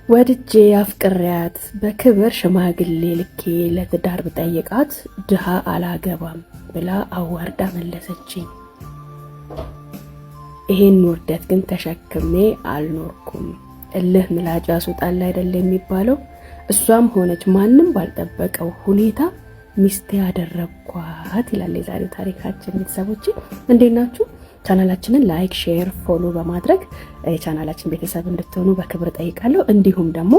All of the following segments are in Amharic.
ወድጄ አፍቅሪያት በክብር ሽማግሌ ልኬ ለትዳር ብጠይቃት ድሃ አላገባም ብላ አዋርዳ መለሰችኝ። ይሄን ውርደት ግን ተሸክሜ አልኖርኩም። እልህ ምላጭ ያስወጣል አይደል የሚባለው? እሷም ሆነች ማንም ባልጠበቀው ሁኔታ ሚስቴ ያደረኳት ይላል የዛሬው ታሪካችን። ቤተሰቦቼ እንዴት ናችሁ? ቻናላችንን ላይክ፣ ሼር፣ ፎሎ በማድረግ የቻናላችን ቤተሰብ እንድትሆኑ በክብር ጠይቃለሁ። እንዲሁም ደግሞ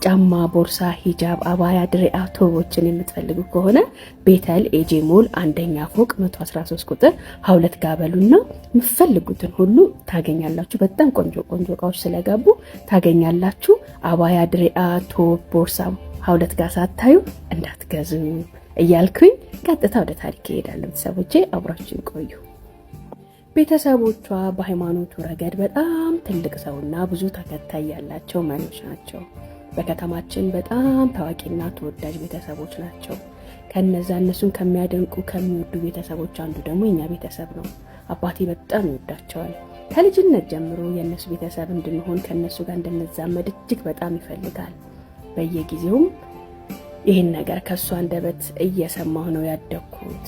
ጫማ፣ ቦርሳ፣ ሂጃብ፣ አባያ፣ ድሪያ፣ ቶቦችን የምትፈልጉ ከሆነ ቤተል ኤጄ ሞል አንደኛ ፎቅ 113 ቁጥር ሀውለት ጋበሉና የምትፈልጉትን ሁሉ ታገኛላችሁ። በጣም ቆንጆ ቆንጆ እቃዎች ስለገቡ ታገኛላችሁ። አባያ፣ ድሪያ፣ ቶብ፣ ቦርሳ ሀውለት ጋር ሳታዩ እንዳትገዙ እያልኩኝ ቀጥታ ወደ ታሪክ ይሄዳል። ቤተሰቦቼ አብራችሁን ቆዩ። ቤተሰቦቿ በሃይማኖቱ ረገድ በጣም ትልቅ ሰውና ብዙ ተከታይ ያላቸው መሪዎች ናቸው። በከተማችን በጣም ታዋቂና ተወዳጅ ቤተሰቦች ናቸው። ከነዛ እነሱን ከሚያደንቁ ከሚወዱ ቤተሰቦች አንዱ ደግሞ የኛ ቤተሰብ ነው። አባቴ በጣም ይወዳቸዋል። ከልጅነት ጀምሮ የነሱ ቤተሰብ እንድንሆን ከነሱ ጋር እንድንዛመድ እጅግ በጣም ይፈልጋል። በየጊዜውም ይህን ነገር ከሱ አንደበት እየሰማሁ ነው ያደግኩት።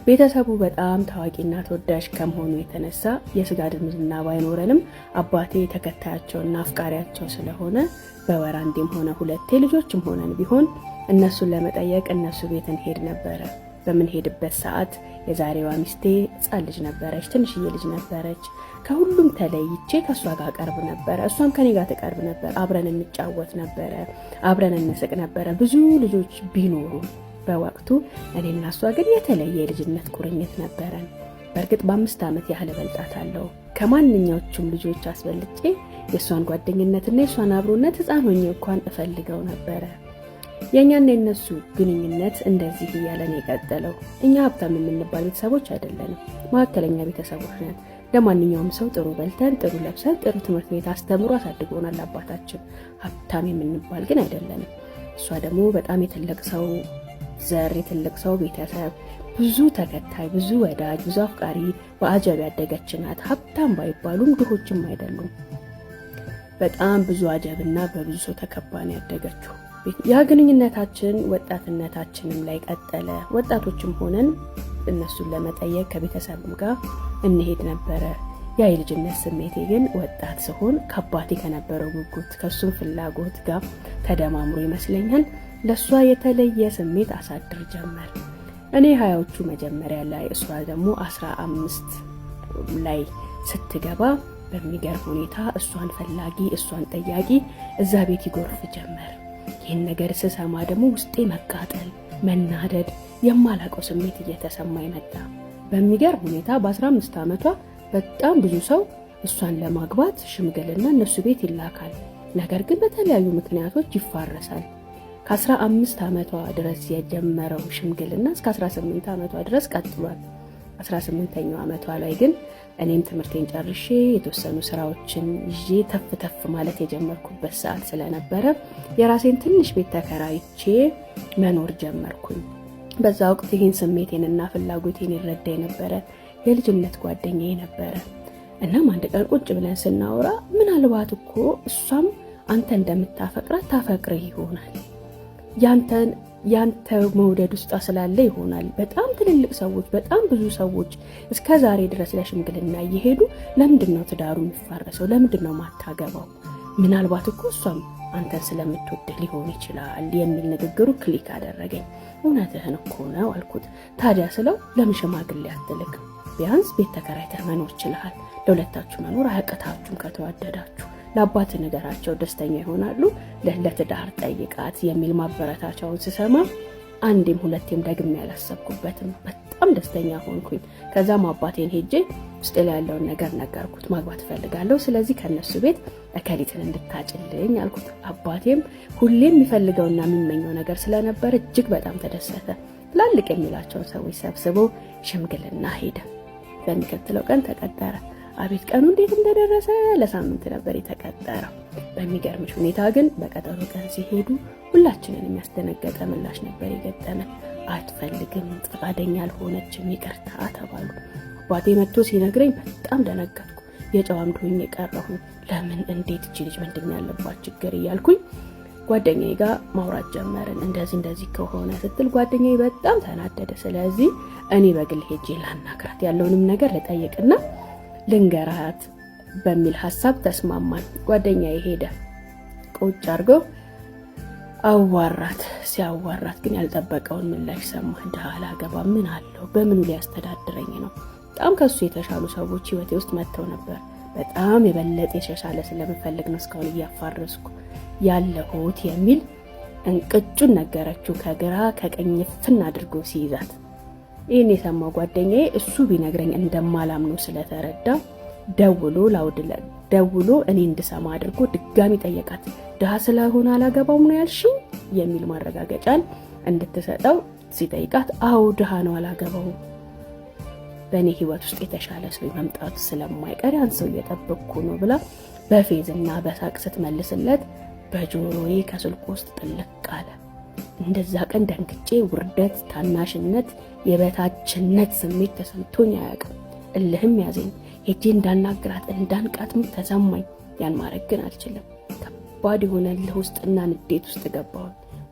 ቤተሰቡ በጣም ታዋቂና ተወዳጅ ከመሆኑ የተነሳ የስጋ ዝምድና ባይኖረንም አባቴ ተከታያቸውና አፍቃሪያቸው ስለሆነ በወር አንዴም ሆነ ሁለቴ ልጆችም ሆነን ቢሆን እነሱን ለመጠየቅ እነሱ ቤት እንሄድ ነበረ። በምንሄድበት ሰዓት የዛሬዋ ሚስቴ ሕፃን ልጅ ነበረች፣ ትንሽዬ ልጅ ነበረች። ከሁሉም ተለይቼ ከእሷ ጋር ቀርብ ነበረ፣ እሷም ከኔ ጋር ተቀርብ ነበር። አብረን እንጫወት ነበረ፣ አብረን እንስቅ ነበረ። ብዙ ልጆች ቢኖሩ በወቅቱ እኔና እሷ ግን የተለየ የልጅነት ቁርኝት ነበረን። በእርግጥ በ5 ዓመት ያህል እበልጣታለሁ። ከማንኛዎቹም ልጆች አስበልጬ የእሷን ጓደኝነትና የእሷን አብሮነት ሕፃን ሆኜ እንኳን እፈልገው ነበረ። የእኛና የነሱ ግንኙነት እንደዚህ እያለን የቀጠለው። እኛ ሀብታም የምንባል ቤተሰቦች አይደለንም፣ መካከለኛ ቤተሰቦች ነን። ለማንኛውም ሰው ጥሩ በልተን ጥሩ ለብሰን ጥሩ ትምህርት ቤት አስተምሮ አሳድጎናል አባታችን። ሀብታም የምንባል ግን አይደለንም። እሷ ደግሞ በጣም የትልቅ ሰው ዘር፣ የትልቅ ሰው ቤተሰብ፣ ብዙ ተከታይ፣ ብዙ ወዳጅ፣ ብዙ አፍቃሪ በአጀብ ያደገች ናት። ሀብታም ባይባሉም ድሆችም አይደሉም። በጣም ብዙ አጀብና በብዙ ሰው ተከባን ያደገችው። ያ ግንኙነታችን ወጣትነታችንም ላይ ቀጠለ። ወጣቶችም ሆነን እነሱን ለመጠየቅ ከቤተሰብም ጋር እንሄድ ነበረ። ያ የልጅነት ስሜቴ ግን ወጣት ሲሆን ከአባቴ ከነበረው ጉጉት ከሱም ፍላጎት ጋር ተደማምሮ ይመስለኛል ለሷ የተለየ ስሜት አሳድር ጀመር። እኔ 20ዎቹ መጀመሪያ ላይ እሷ ደግሞ 15 ላይ ስትገባ በሚገርም ሁኔታ እሷን ፈላጊ እሷን ጠያቂ እዛ ቤት ይጎርፍ ጀመር። ይህን ነገር ስሰማ ደግሞ ውስጤ መቃጠል፣ መናደድ፣ የማላቀው ስሜት እየተሰማኝ መጣ። በሚገርም ሁኔታ በ15 ዓመቷ በጣም ብዙ ሰው እሷን ለማግባት ሽምግልና እነሱ ቤት ይላካል። ነገር ግን በተለያዩ ምክንያቶች ይፋረሳል። ከ15 ዓመቷ ድረስ የጀመረው ሽምግልና እስከ 18 ዓመቷ ድረስ ቀጥሏል። 18ኛው ዓመቷ ላይ ግን እኔም ትምህርቴን ጨርሼ የተወሰኑ ስራዎችን ይዤ ተፍ ተፍ ማለት የጀመርኩበት ሰዓት ስለነበረ የራሴን ትንሽ ቤት ተከራይቼ መኖር ጀመርኩኝ። በዛ ወቅት ይህን ስሜቴንና ፍላጎቴን ይረዳ የነበረ የልጅነት ጓደኛዬ ነበረ። እናም አንድ ቀን ቁጭ ብለን ስናወራ ምናልባት እኮ እሷም አንተ እንደምታፈቅራት ታፈቅርህ ይሆናል፣ ያንተ መውደድ ውስጧ ስላለ ይሆናል። በጣም ትልልቅ ሰዎች፣ በጣም ብዙ ሰዎች እስከ ዛሬ ድረስ ለሽምግልና እየሄዱ ለምንድነው ትዳሩ የሚፋረሰው? ለምንድነው ማታገባው? ምናልባት እኮ እሷም አንተን ስለምትወድህ ሊሆን ይችላል የሚል ንግግሩ ክሊክ አደረገኝ። እውነትህን እኮ ነው አልኩት። ታዲያ ስለው ለምን ሽማግሌ አትልክ? ቢያንስ ቤት ተከራይተህ መኖር ይችላል። ለሁለታችሁ መኖር አያቅታችሁም ከተዋደዳችሁ። ለአባት ነገራቸው ደስተኛ ይሆናሉ። ለትዳር ጠይቃት የሚል ማበረታቻውን ስሰማ አንዴም ሁለቴም ደግሜ ያላሰብኩበትም። በጣም ደስተኛ ሆንኩኝ። ከዛም አባቴን ሄጄ ውስጥ ላይ ያለውን ነገር ነገርኩት። ማግባት እፈልጋለሁ፣ ስለዚህ ከነሱ ቤት እከሊትን እንድታጭልኝ አልኩት። አባቴም ሁሌም የሚፈልገውና የሚመኘው ነገር ስለነበር እጅግ በጣም ተደሰተ። ትላልቅ የሚላቸውን ሰዎች ሰብስቦ ሽምግልና ሄደ። በሚቀጥለው ቀን ተቀጠረ። አቤት ቀኑ እንዴት እንደደረሰ! ለሳምንት ነበር የተቀጠረው። በሚገርምሽ ሁኔታ ግን በቀጠሮ ቀን ሲሄዱ ሁላችንን የሚያስደነገጠ ምላሽ ነበር የገጠመን። አትፈልግም፣ ፈቃደኛ አልሆነችም፣ ይቅርታ ተባሉ። አባቴ መጥቶ ሲነግረኝ በጣም ደነገጥኩ። የጨው አምድ ሆኜ ቀረሁኝ። ለምን እንዴት እቺ ልጅ ምንድን ያለባት ችግር እያልኩኝ ጓደኛዬ ጋር ማውራት ጀመርን። እንደዚህ ከሆነ ስትል ጓደኛዬ በጣም ተናደደ። ስለዚህ እኔ በግል ሄጄ ላናግራት፣ ያለውንም ነገር ልጠይቅና ልንገራት በሚል ሀሳብ ተስማማን። ጓደኛዬ ሄደ፣ ቁጭ አድርገው አዋራት። ሲያዋራት ግን ያልጠበቀውን ምላሽ ሰማ። ድሃ አላገባ ምን አለው? በምኑ ሊያስተዳድረኝ ነው? በጣም ከሱ የተሻሉ ሰዎች ህይወቴ ውስጥ መጥተው ነበር። በጣም የበለጠ የተሻለ ስለምፈልግ ነው እስካሁን እያፋረስኩ ያለሁት የሚል እንቅጩን ነገረችው። ከግራ ከቀኝ ፍን አድርጎ ሲይዛት ይህን የሰማው ጓደኛዬ እሱ ቢነግረኝ እንደማላምነው ስለተረዳ ደውሎ እኔ እንድሰማ አድርጎ ድጋሚ ጠየቃት። ድሃ ስለሆነ አላገባውም ነው ያልሽኝ የሚል ማረጋገጫን እንድትሰጠው ሲጠይቃት፣ አዎ ድሃ ነው አላገባውም፣ በእኔ ህይወት ውስጥ የተሻለ ሰው መምጣቱ ስለማይቀር ያን ሰው እየጠበቅኩ ነው ብላ በፌዝና በሳቅ ስትመልስለት በጆሮዬ ከስልኩ ውስጥ ጥልቅ አለ። እንደዛ ቀን ደንግጬ ውርደት፣ ታናሽነት፣ የበታችነት ስሜት ተሰምቶኝ አያውቅም። እልህም ያዘኝ። ሄጄ እንዳናግራት እንዳንቃትም ተሰማኝ። ያን ማድረግ ግን አልችልም። ከባድ የሆነ እልህ ውስጥና ንዴት ውስጥ ገባሁ።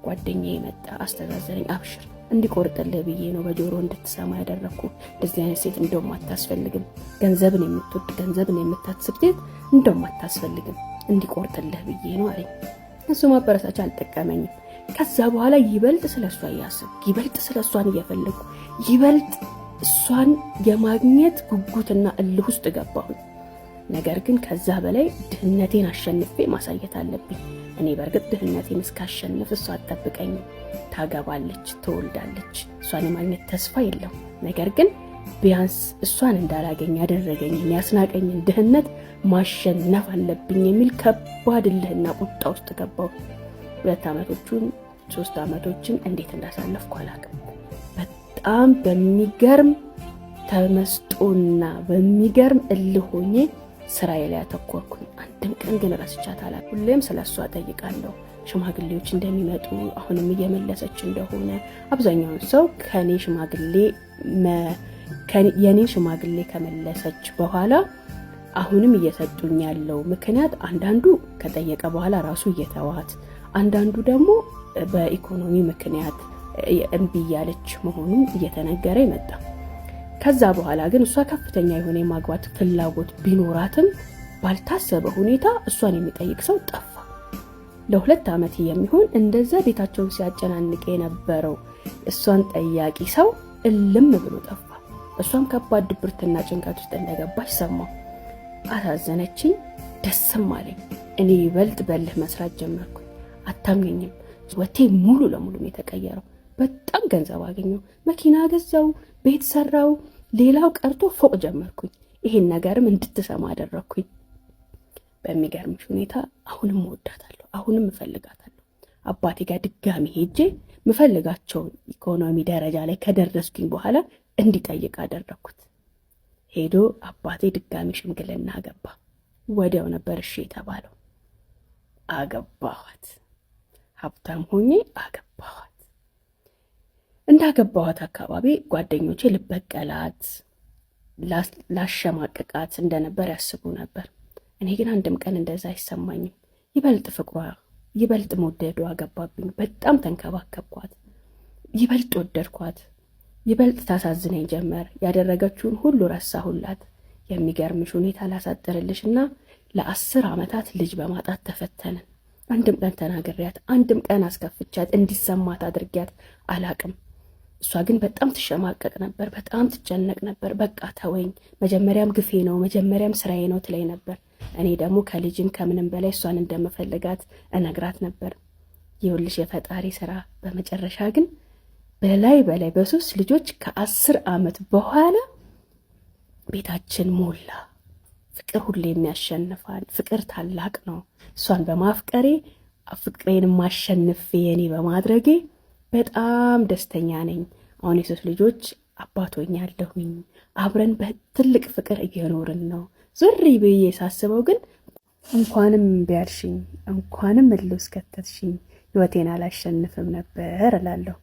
ጓደኛዬ መጣ፣ አስተዛዘረኝ። አብሽር እንዲቆርጥልህ ብዬ ነው በጆሮ እንድትሰማ ያደረኩ። እንደዚህ አይነት ሴት እንደውም አታስፈልግም። ገንዘብን የምትወድ ገንዘብን የምታስብ ሴት እንደውም አታስፈልግም። እንዲቆርጥልህ ብዬ ነው አለኝ። እሱ ማበረታቻ አልጠቀመኝም። ከዛ በኋላ ይበልጥ ስለሷ እያሰብኩ ይበልጥ ስለሷን እየፈለጉ ይበልጥ እሷን የማግኘት ጉጉትና እልህ ውስጥ ገባሁ። ነገር ግን ከዛ በላይ ድህነቴን አሸንፌ ማሳየት አለብኝ። እኔ በእርግጥ ድህነቴን እስካሸንፍ እሷ አትጠብቀኝም። ታገባለች፣ ትወልዳለች። እሷን የማግኘት ተስፋ የለም። ነገር ግን ቢያንስ እሷን እንዳላገኝ ያደረገኝን ያስናቀኝን ድህነት ማሸነፍ አለብኝ የሚል ከባድ እልህና ቁጣ ውስጥ ገባሁ። 2 ዓመቶቹን 3 ዓመቶችን እንዴት እንዳሳለፍኩ አላውቅም። በጣም በሚገርም ተመስጦና በሚገርም እልህ ሆኜ ስራዬ ላይ አተኮርኩኝ። አንድም ቀን ግን ረስቻት አላውቅም። ሁሌም ስለሷ ጠይቃለሁ። ሽማግሌዎች እንደሚመጡ አሁንም እየመለሰች እንደሆነ አብዛኛውን ሰው የኔን ሽማግሌ ከመለሰች በኋላ አሁንም እየሰጡኝ ያለው ምክንያት አንዳንዱ ከጠየቀ በኋላ ራሱ እየተዋት፣ አንዳንዱ ደግሞ በኢኮኖሚ ምክንያት እምቢ እያለች መሆኑን እየተነገረ ይመጣ። ከዛ በኋላ ግን እሷ ከፍተኛ የሆነ የማግባት ፍላጎት ቢኖራትም ባልታሰበ ሁኔታ እሷን የሚጠይቅ ሰው ጠፋ። ለ2 ዓመት የሚሆን እንደዛ ቤታቸውን ሲያጨናንቅ የነበረው እሷን ጠያቂ ሰው እልም ብሎ ጠፋ። እሷም ከባድ ድብርትና ጭንቀት ውስጥ እንደገባች ሰማሁ። አሳዘነችኝ፣ ደስም አለኝ። እኔ ይበልጥ በልህ መስራት ጀመርኩኝ። አታምኘኝም፣ ወቴ ሙሉ ለሙሉ ነው የተቀየረው። በጣም ገንዘብ አገኘሁ፣ መኪና ገዛው፣ ቤት ሰራው፣ ሌላው ቀርቶ ፎቅ ጀመርኩኝ። ይሄን ነገርም እንድትሰማ አደረኩኝ። በሚገርምሽ ሁኔታ አሁንም እወዳታለሁ፣ አሁንም እፈልጋታለሁ። አባቴ ጋር ድጋሚ ሄጄ ምፈልጋቸውን ኢኮኖሚ ደረጃ ላይ ከደረስኩኝ በኋላ እንዲጠይቅ አደረኩት። ሄዶ አባቴ ድጋሚ ሽምግልና አገባ። ወዲያው ነበር እሺ የተባለው። አገባኋት፣ ሀብታም ሆኜ አገባኋት። እንዳገባኋት አካባቢ ጓደኞቼ ልበቀላት፣ ላሸማቅቃት እንደነበር ያስቡ ነበር። እኔ ግን አንድም ቀን እንደዛ አይሰማኝም። ይበልጥ ፍቅሯ፣ ይበልጥ መውደዷ አገባብኝ። በጣም ተንከባከብኳት፣ ይበልጥ ወደድኳት፣ ይበልጥ ታሳዝነኝ ጀመር። ያደረገችውን ሁሉ ረሳሁላት። የሚገርምሽ ሁኔታ ላሳጥርልሽና ለ10 ዓመታት ልጅ በማጣት ተፈተንን። አንድም ቀን ተናግሬያት፣ አንድም ቀን አስከፍቻት እንዲሰማት አድርጊያት አላቅም። እሷ ግን በጣም ትሸማቀቅ ነበር፣ በጣም ትጨነቅ ነበር። በቃ ተወኝ፣ መጀመሪያም ግፌ ነው፣ መጀመሪያም ስራዬ ነው ትለኝ ነበር። እኔ ደግሞ ከልጅም ከምንም በላይ እሷን እንደምፈልጋት እነግራት ነበር። ይኸውልሽ የፈጣሪ ስራ። በመጨረሻ ግን በላይ በ3 ልጆች ከ10 ዓመት በኋላ ቤታችን ሞላ። ፍቅር ሁሌም ያሸንፋል። ፍቅር ታላቅ ነው። እሷን በማፍቀሬ ፍቅሬን ማሸነፍ የኔ በማድረጌ በጣም ደስተኛ ነኝ። አሁን የ3 ልጆች አባት ሆኛለሁኝ። አብረን በትልቅ ፍቅር እየኖርን ነው። ዙሪ ብዬ ሳስበው ግን እንኳንም ቢያልሽኝ፣ እንኳንም እልውስጥ ከተትሽኝ ህይወቴን አላሸንፍም ነበር እላለሁ።